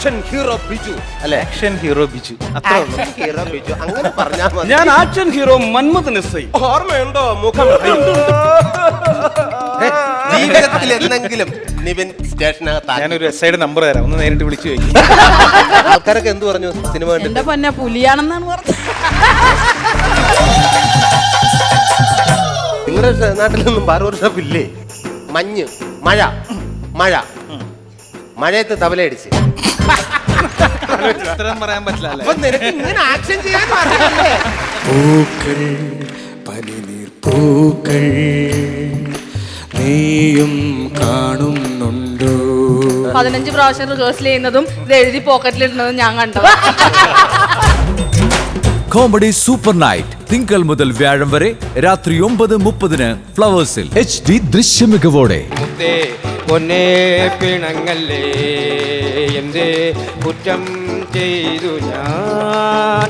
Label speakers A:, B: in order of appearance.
A: Action hero Biju അല്ലെ?
B: Action hero Biju.
A: Action hero Biju അങ്ങനെ പറഞ്ഞാൽ മതി.
B: ഞാൻ ആക്ഷൻ ഹീറോ മന്മഥൻ എസ്.
A: ഓർമ്മയുണ്ടോ മുഖം? ജീവിതത്തിൽ എന്തെങ്കിലും നിവിൻ സ്റ്റേഷനകത്ത്
B: ഞാനൊരു എസ് ഐയുടെ നമ്പർ തരാം, ഒന്ന് നേരിട്ട് വിളിച്ചു ചോദിക്കും.
A: ആൾക്കാരൊക്കെ എന്ത് പറഞ്ഞു സിനിമ കണ്ടിട്ട്?
C: എന്റെ പൊന്നെ പുലിയാണെന്നാണ് പറഞ്ഞത്.
A: നിങ്ങളുടെ നാട്ടിലൊന്നും ബാർബർ ഷോപ്പ് ഇല്ലേ? മഞ്ഞ്, മഴ, മഴ, മഴയത്ത് തബലയടിച്ച്
B: ഉത്തരം പറയാൻ പറ്റില്ല.
A: അപ്പൊ നിനക്ക് ഇങ്ങനെ ആക്ഷൻ ചെയ്യാൻ അറിയില്ലേ?
D: പൂക്കൾ പനിനീർ പൂക്കൾ നീയും കാണുന്നുണ്ടോ?
C: 15 പ്രാവശ്യം റിഹേഴ്സൽ ചെയ്യുന്നതും ഇത് എഴുതി പോക്കറ്റിലിടുന്നതും ഞാൻ കണ്ടത്.
E: കോമഡി സൂപ്പർ നൈറ്റ് തിങ്കൾ മുതൽ വ്യാഴം വരെ രാത്രി 9:30 ഫ്ലവേഴ്സിൽ HD ദൃശ്യമികവോടെ.
F: പൊന്നേ പിണങ്ങല്ലേ, എന്റെ കുറ്റം ചെയ്തു ഞാൻ.